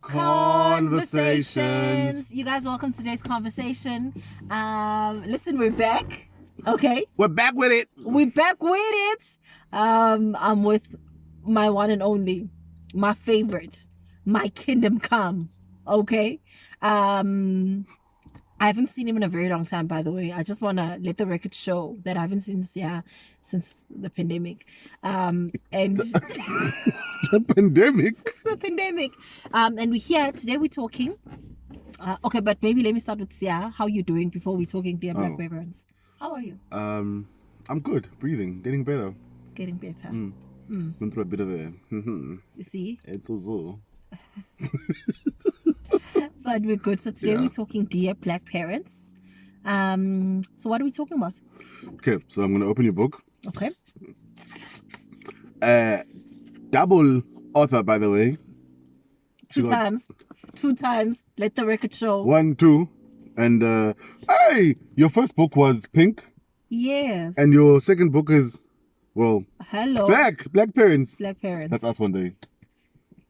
Conversations. You guys, welcome to today's conversation. Listen, we're back. Okay. We're back with it. We're back with it. I'm with my one and only, my favorite, my kingdom come. Okay. I haven't seen him in a very long time, by the way. I just want to let the record show that I haven't seen since the pandemic. And The pandemic. since the pandemic. And we're here today. We're talking. Okay, but maybe let me start with Sia. How you doing before we're talking, dear Black Reverends? How are you? I'm good. Breathing. Getting better. Getting better. Went through a bit of a. You see? It's also. But we're good. So today we're talking dear Black parents. So what are we talking about? Okay, so I'm gonna open your book. Okay. Double author, by the way. Two times. Let the record show. 1, 2, and hey, your first book was pink, Yes. and your second book is, well, Hello. black parents. Black parents. That's us one day.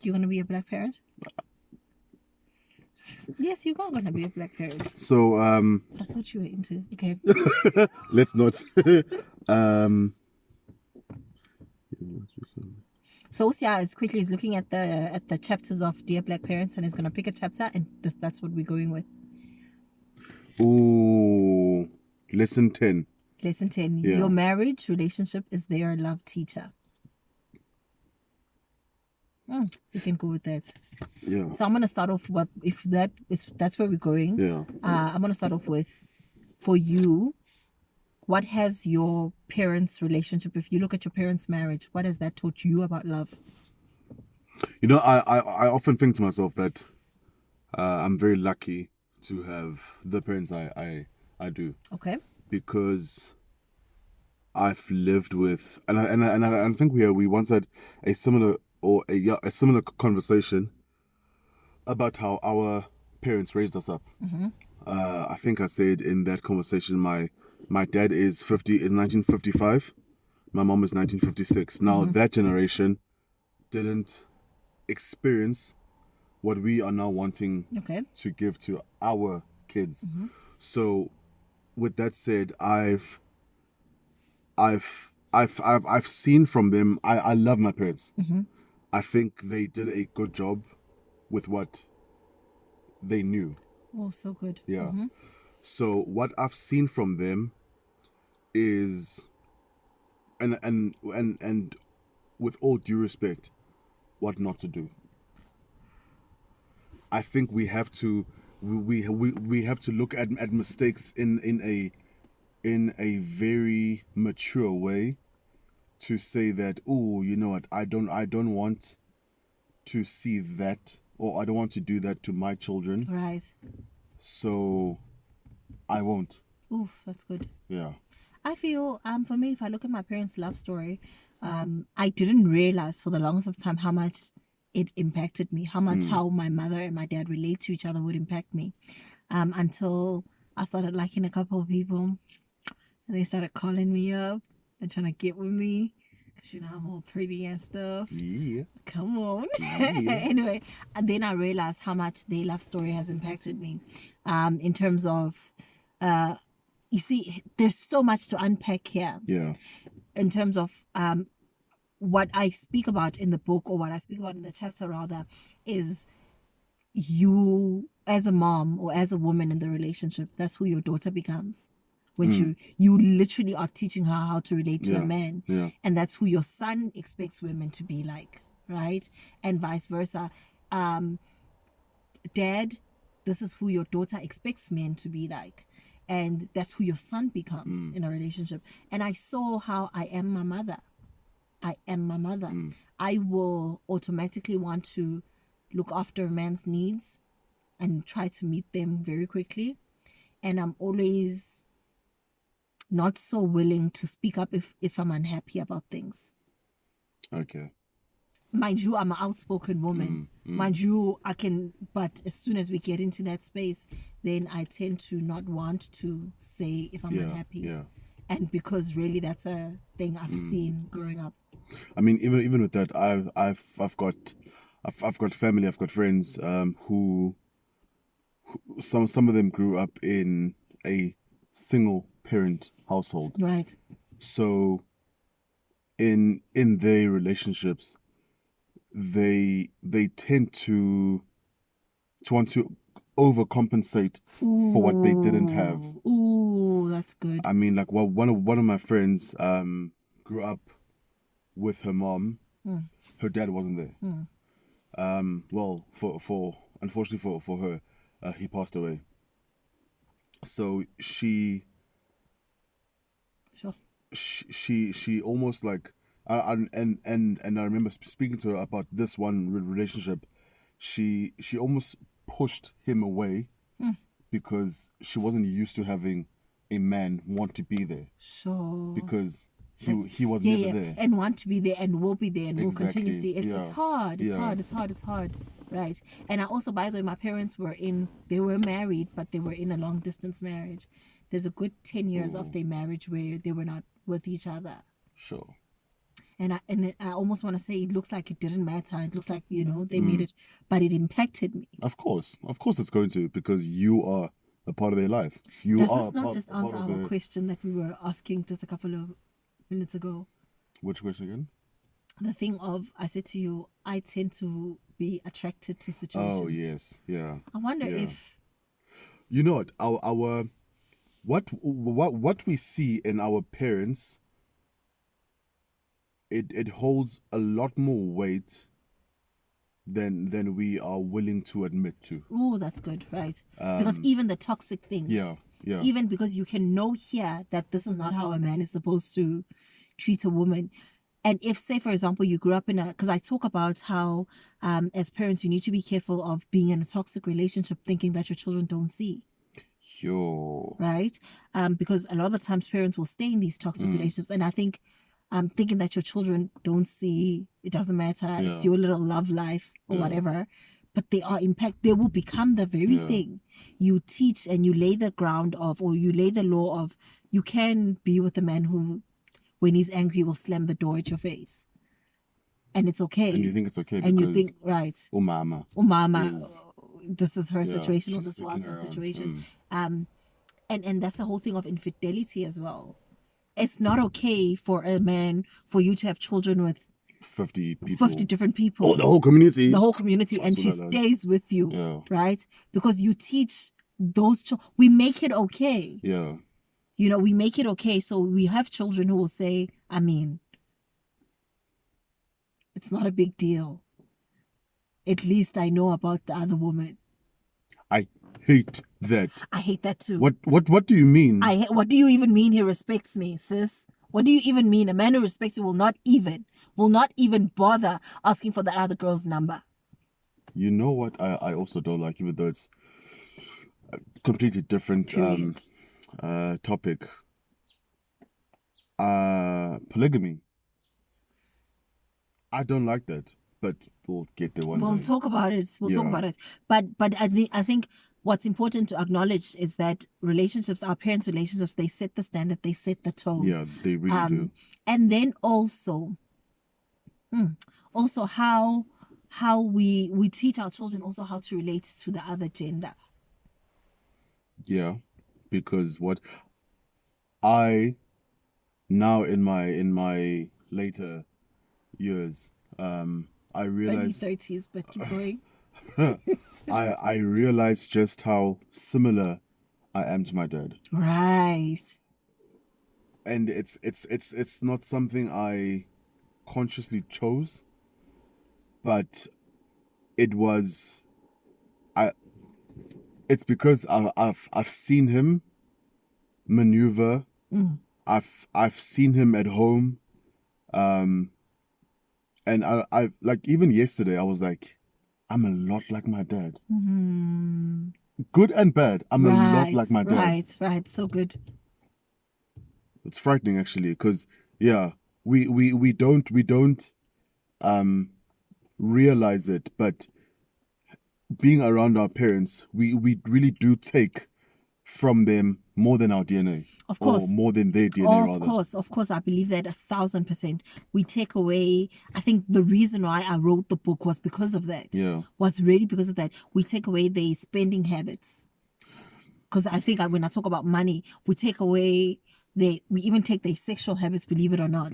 You gonna be a black parent? Yes, you are gonna be a black parent. So I thought you were into. Okay. let's not. So Sia is looking at the chapters of Dear Black Parents and is gonna pick a chapter, and that's what we're going with. Ooh, lesson 10. Lesson 10. Yeah. Your marriage relationship is their love teacher. We can go with that. Yeah. So I'm gonna start off if that's where we're going. Yeah. I'm gonna start off with, for you, what has your parents' relationship, if you look at your parents' marriage, what has that taught you about love? You know, I often think to myself that I'm very lucky to have the parents I do, Okay. because I've lived with, and I think we once had a similar conversation about how our parents raised us up. Mm-hmm. I think I said in that conversation, my dad is 1955, my mom is 1956. Now that generation didn't experience what we are now wanting to give to our kids. So with that said, I've seen from them. I love my parents. I think they did a good job with what they knew. Oh, so good. Yeah. So what I've seen from them is, and with all due respect, what not to do. I think we have to look at mistakes in a very mature way, to say that, oh, you know what, I don't want to see that, or I don't want to do that to my children. Right. So I won't. Oof, that's good. Yeah. I feel, for me, if I look at my parents' love story, I didn't realize for the longest of time how much it impacted me, how my mother and my dad relate to each other would impact me, until I started liking a couple of people, and they started calling me up and trying to get with me, because, you know, I'm all pretty and stuff. Yeah. Come on. Yeah. Anyway, and then I realized how much their love story has impacted me, in terms of, you see, there's so much to unpack here. Yeah. In terms of what I speak about in the book, or what I speak about in the chapter rather, is you as a mom or as a woman in the relationship, that's who your daughter becomes. When you literally are teaching her how to relate to a man. Yeah. And that's who your son expects women to be like, right? And vice versa. Dad, this is who your daughter expects men to be like. And that's who your son becomes in a relationship. And I saw how I am my mother. I will automatically want to look after a man's needs and try to meet them very quickly. And I'm always not so willing to speak up if I'm unhappy about things. Okay. Mind you, I'm an outspoken woman. Mind you, I can, but as soon as we get into that space, then I tend to not want to say if I'm unhappy. Yeah. And because really that's a thing I've seen growing up. I mean, even with that, I've got I've got family, I've got friends who some of them grew up in a single parent household. Right. So in their relationships, they tend to want to overcompensate for what they didn't have. Ooh, that's good. I mean, like, well, one of my friends grew up with her mom. Her dad wasn't there. Well, for unfortunately for her, he passed away. So Sure. she almost like and I remember speaking to her about this one relationship. She almost pushed him away because she wasn't used to having a man want to be there Sure. because he was Yeah, never yeah. there. And want to be there and will be there and will Exactly. continuously. It's Yeah. hard. It's Yeah. hard. It's hard. It's hard. Right. And I also, by the way, my parents they were married, but they were in a long distance marriage. There's a good 10 years of their marriage where they were not with each other. Sure. And I almost want to say it looks like it didn't matter. It looks like, they made it, but it impacted me. Of course it's going to, because you are a part of their life. You Does are this not part, just a part answer of our question that we were asking just a couple of minutes ago? Which question again? The thing of, I said to you, I tend to be attracted to situations. Oh yes, yeah. I wonder Yeah. if You know what? Our what we see in our parents, it holds a lot more weight than we are willing to admit to. oh, that's good, right? Because even the toxic things, Yeah. even because you can know here that this is not how a man is supposed to treat a woman. And if, say, for example, you grew up in because I talk about how as parents you need to be careful of being in a toxic relationship thinking that your children don't see. Yo. Right? Because a lot of the times parents will stay in these toxic relationships, and I think thinking that your children don't see, it doesn't matter, it's your little love life or whatever, but they will become the very thing you teach and you lay the ground of, or you lay the law of. You can be with a man who, when he's angry, will slam the door at your face, and it's okay. And you think it's okay, and because you think, right, mama is, this is her yeah, situation, or she's this was sticking her around. situation. And that's the whole thing of infidelity as well. It's not okay for a man, for you to have children with 50 people. 50 different people. Oh, the whole community. And she stays with you, right? Because you teach those children. We make it okay. Yeah. We make it okay. So we have children who will say, I mean, it's not a big deal. At least I know about the other woman. I hate that. I hate that too. What do you mean? What do you even mean he respects me, sis? What do you even mean? A man who respects you will not even bother asking for the other girl's number. You know what I also don't like, even though it's a completely different topic. Polygamy. I don't like that, but we'll get there one day. We'll talk about it. Talk about it. But I think what's important to acknowledge is that relationships, our parents' relationships, they set the standard, they set the tone. Yeah, they really do. And then also how we teach our children also how to relate to the other gender. Yeah, because what I now in my later years, I realize early 30s, but keep going. I realize just how similar I am to my dad. Right. And it's not something I consciously chose, but it's because I've seen him maneuver. I've seen him at home, and I like, even yesterday I was like, I'm a lot like my dad. Good and bad. I'm a lot like my dad. Right. So good. It's frightening, actually, because we don't realize it, but being around our parents, we really do take from them more than our DNA. Of course. Or more than their DNA, rather. Of course, I believe that 1,000%. We take away, I think the reason why I wrote the book was because of that. Yeah. Was really because of that. We take away their spending habits. Because I think when I talk about money, we take away we even take their sexual habits, believe it or not.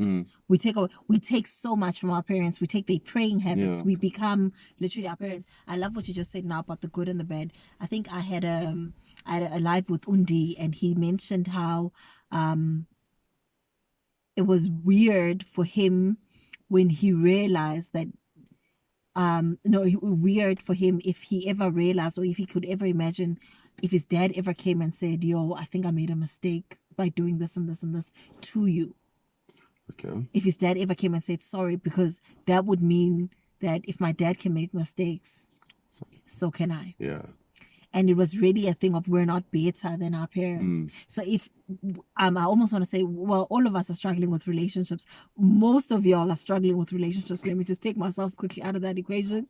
We take so much from our parents. We take their praying habits. Yeah. We become literally our parents. I love what you just said now about the good and the bad. I think I had a live with Undi, and he mentioned how it was weird for him when he realized that weird for him if he ever realized, or if he could ever imagine, if his dad ever came and said, yo, I think I made a mistake by doing this and this and this to you. Okay. If his dad ever came and said sorry, because that would mean that if my dad can make mistakes, so can I. Yeah. And it was really a thing of we're not better than our parents. So if I almost want to say, well, all of us are struggling with relationships. Most of y'all are struggling with relationships. Let me just take myself quickly out of that equation.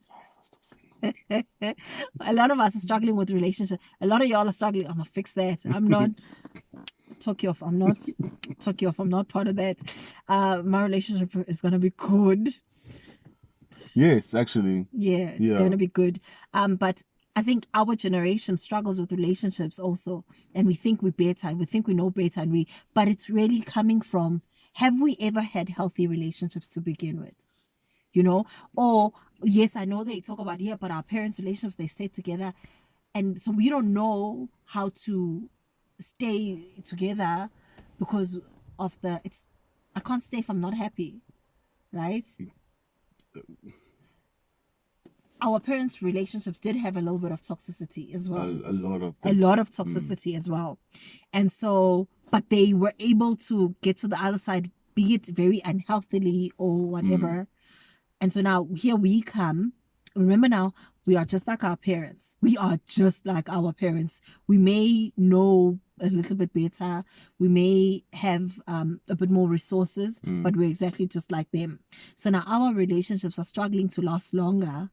A lot of us are struggling with relationships. A lot of y'all are struggling. I'm gonna fix that. I'm not talk you off. I'm not talk you off. I'm not part of that. My relationship is gonna be good. Yes, actually. Yeah, it's gonna be good. But I think our generation struggles with relationships also, and we think we're better. We think we know better, but it's really coming from, have we ever had healthy relationships to begin with? Or yes, I know they talk about but our parents' relationships, they stay together, and so we don't know how to stay together because of I can't stay if I'm not happy, right? Our parents' relationships did have a little bit of toxicity as well. A lot of toxicity as well. And so, but they were able to get to the other side, be it very unhealthily or whatever. And so now here we come. Remember now, we are just like our parents. We are just like our parents. We may know a little bit better. We may have a bit more resources, but we're exactly just like them. So now our relationships are struggling to last longer.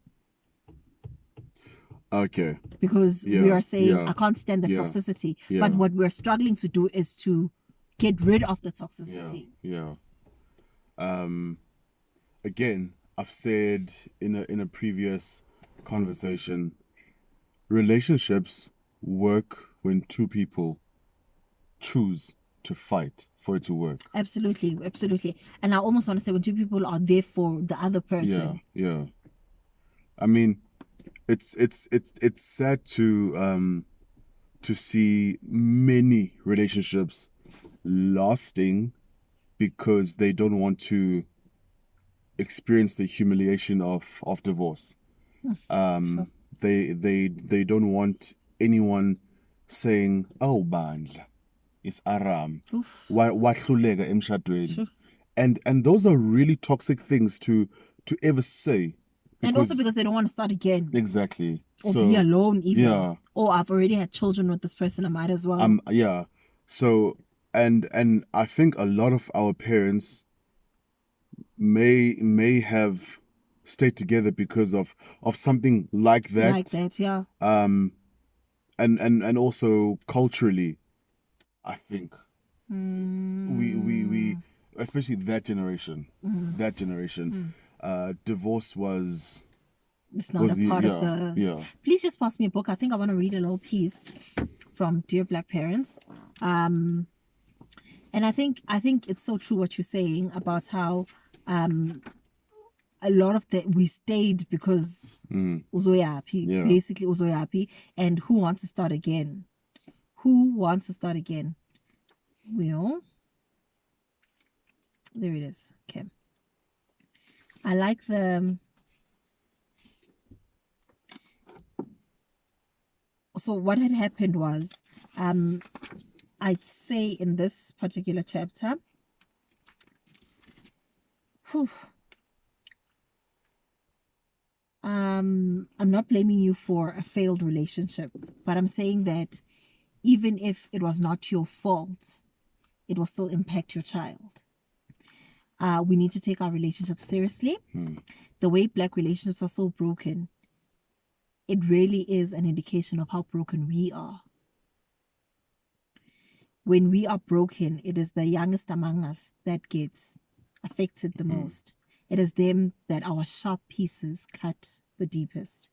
Okay. Because we are saying, I can't stand the toxicity. But what we're struggling to do is to get rid of the toxicity. Yeah. Again, I've said in a previous conversation, relationships work when two people choose to fight for it to work. Absolutely. And I almost want to say when two people are there for the other person. Yeah. I mean, it's sad to see many relationships lasting because they don't want to experience the humiliation of divorce. Sure. They don't want anyone saying, "Oh, bandla, it's Aram. Wahluleka emshadweni." Sure. And those are really toxic things to ever say. And also because they don't want to start again. Exactly. Or be alone even. Yeah. Or I've already had children with this person, I might as well. Yeah. So and I think a lot of our parents may have stayed together because of something like that. Like that, yeah. And also culturally, I think we especially that generation, divorce was. It's not a part of the. Yeah. Please just pass me a book. I think I want to read a little piece from Dear Black Parents. And I think it's so true what you're saying about how a lot of we stayed because uzoyapi, basically uzoyapi, and who wants to start again? Well, there it is. Okay. I like the. So what had happened was, I'd say in this particular chapter, I'm not blaming you for a failed relationship, but I'm saying that even if it was not your fault, it will still impact your child. We need to take our relationships seriously. The way Black relationships are so broken, it really is an indication of how broken we are. when we are broken, it is the youngest among us that gets affected the most. It is them that our sharp pieces cut the deepest.